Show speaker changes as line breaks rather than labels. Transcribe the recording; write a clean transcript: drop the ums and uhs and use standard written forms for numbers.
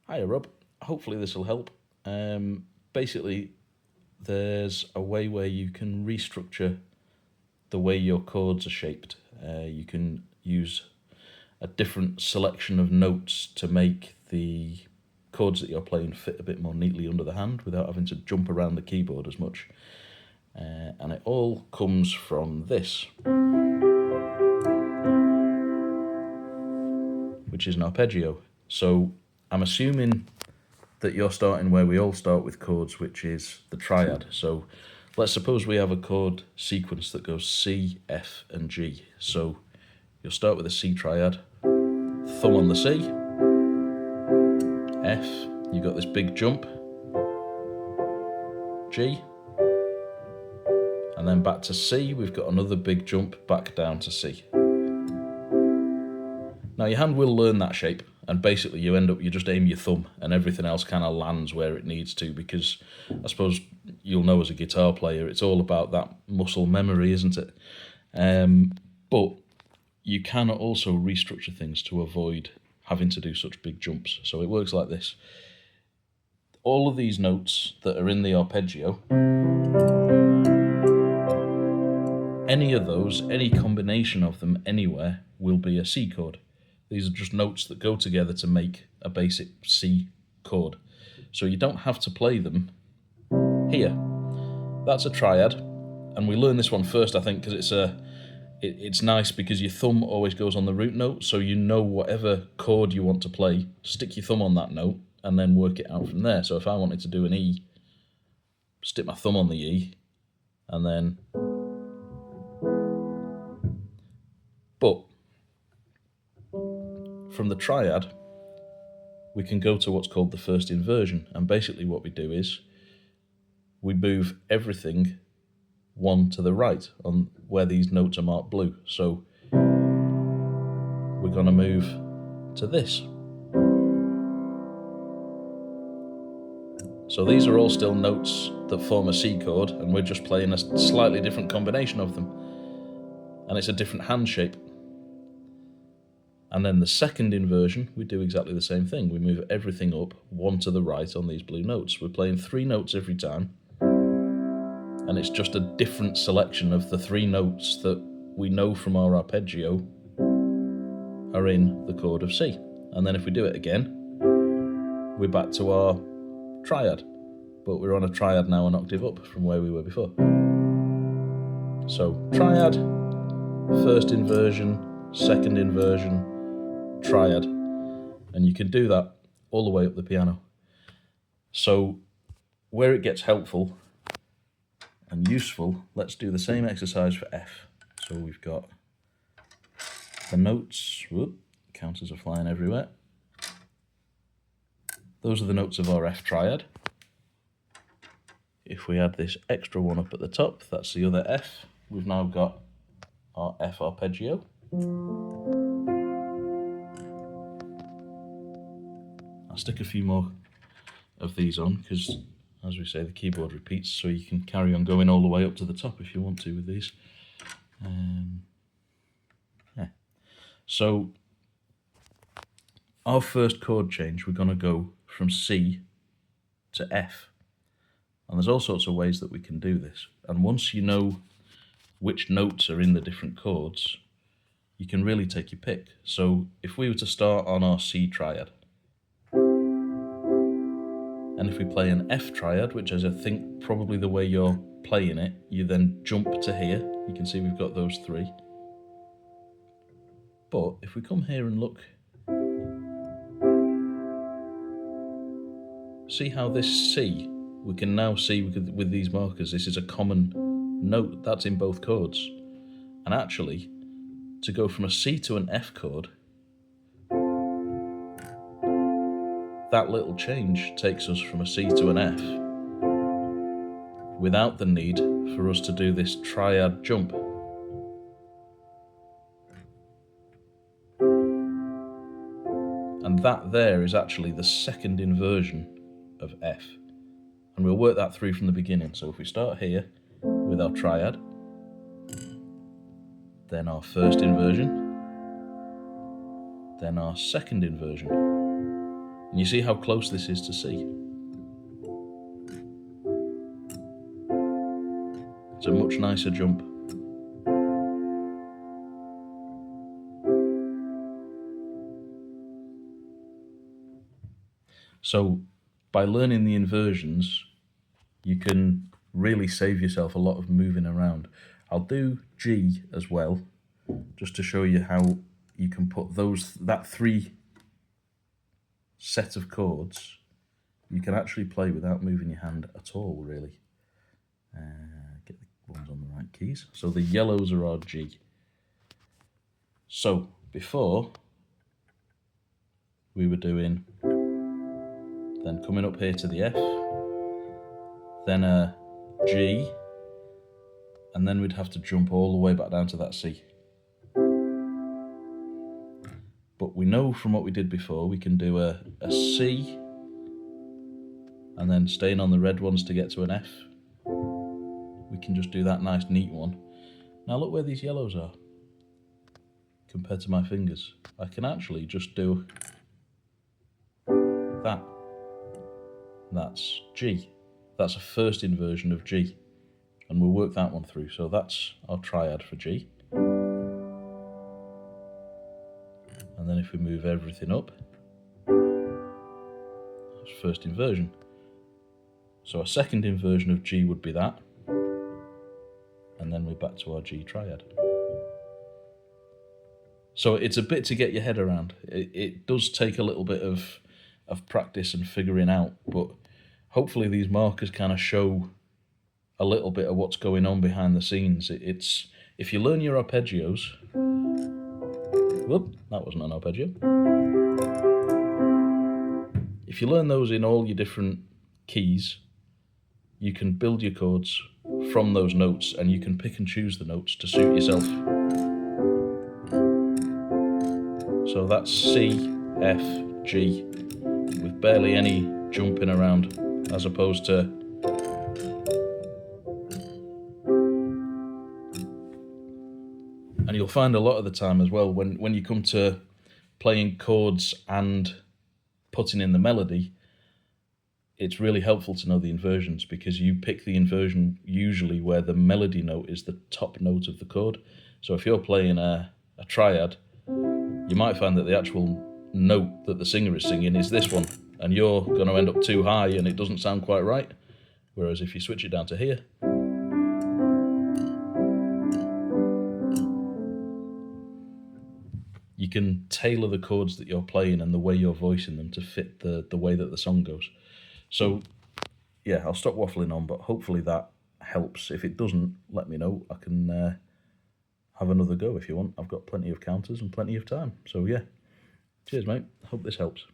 Hiya Rob, hopefully this will help. Basically, there's a way where you can restructure the way your chords are shaped. You can use a different selection of notes to make the chords that you're playing fit a bit more neatly under the hand without having to jump around the keyboard as much. And it all comes from this, which is an arpeggio. So I'm assuming that you're starting where we all start with chords, which is the triad. So let's suppose we have a chord sequence that goes C, F, and G. So you'll start with a C triad, thumb on the C, F, you've got this big jump, G, and then back to C, we've got another big jump back down to C. Now your hand will learn that shape, and basically you just aim your thumb and everything else kind of lands where it needs to, because I suppose you'll know as a guitar player it's all about that muscle memory, isn't it? But you can also restructure things to avoid having to do such big jumps. So it works like this. All of these notes that are in the arpeggio, any of those, any combination of them anywhere, will be a C chord. These are just notes that go together to make a basic C chord. So you don't have to play them here. That's a triad, and we learn this one first, I think, because it's nice because your thumb always goes on the root note, so you know whatever chord you want to play, stick your thumb on that note, and then work it out from there. So if I wanted to do an E, stick my thumb on the E, and then... But from the triad, we can go to what's called the first inversion, and basically what we do is we move everything one to the right on where these notes are marked blue. So we're going to move to this. So these are all still notes that form a C chord, and we're just playing a slightly different combination of them, and it's a different hand shape. And then the second inversion, we do exactly the same thing. We move everything up one to the right on these blue notes. We're playing 3 notes every time, and it's just a different selection of the 3 notes that we know from our arpeggio are in the chord of C. And then if we do it again, we're back to our triad, but we're on a triad now an octave up from where we were before. So triad, first inversion, second inversion, triad, and you can do that all the way up the piano. So where it gets helpful and useful, let's do the same exercise for F. So we've got the notes, counters are flying everywhere. Those are the notes of our F triad. If we add this extra one up at the top, that's the other F. We've now got our F arpeggio. I'll stick a few more of these on because, as we say, the keyboard repeats, so you can carry on going all the way up to the top if you want to with these. Yeah. So our first chord change, we're going to go from C to F. And there's all sorts of ways that we can do this. And once you know which notes are in the different chords, you can really take your pick. So if we were to start on our C triad, and if we play an F triad, which is I think probably the way you're playing it, you then jump to here. You can see we've got those 3. But if we come here and look, see how this C, we can now see with these markers, this is a common note that's in both chords. And actually, to go from a C to an F chord, that little change takes us from a C to an F without the need for us to do this triad jump. And that there is actually the second inversion of F. And we'll work that through from the beginning. So if we start here with our triad, then our first inversion, then our second inversion. And you see how close this is to C? It's a much nicer jump. So by learning the inversions, you can really save yourself a lot of moving around. I'll do G as well, just to show you how you can put that 3 set of chords, you can actually play without moving your hand at all, really. Get the ones on the right keys. So the yellows are our G. So before, we were doing, then coming up here to the F, then a G, and then we'd have to jump all the way back down to that C. But we know from what we did before, we can do a C, and then staying on the red ones to get to an F. We can just do that nice neat one. Now look where these yellows are compared to my fingers. I can actually just do that. That's G. That's a first inversion of G. And we'll work that one through. So that's our triad for G. And then if we move everything up, that's first inversion. So a second inversion of G would be that. And then we're back to our G triad. So it's a bit to get your head around. It does take a little bit of practice and figuring out, but hopefully these markers kind of show a little bit of what's going on behind the scenes. It's if you learn your arpeggios, whoop, that wasn't an arpeggio. If you learn those in all your different keys, you can build your chords from those notes, and you can pick and choose the notes to suit yourself. So that's C, F, G, with barely any jumping around, as opposed to and you'll find a lot of the time as well, when you come to playing chords and putting in the melody, it's really helpful to know the inversions, because you pick the inversion usually where the melody note is the top note of the chord. So if you're playing a triad, you might find that the actual note that the singer is singing is this one, and you're going to end up too high and it doesn't sound quite right. Whereas if you switch it down to here, you can tailor the chords that you're playing and the way you're voicing them to fit the way that the song goes. So yeah, I'll stop waffling on, but hopefully that helps. If it doesn't, let me know. I can have another go if you want. I've got plenty of counters and plenty of time. So yeah, cheers mate, I hope this helps.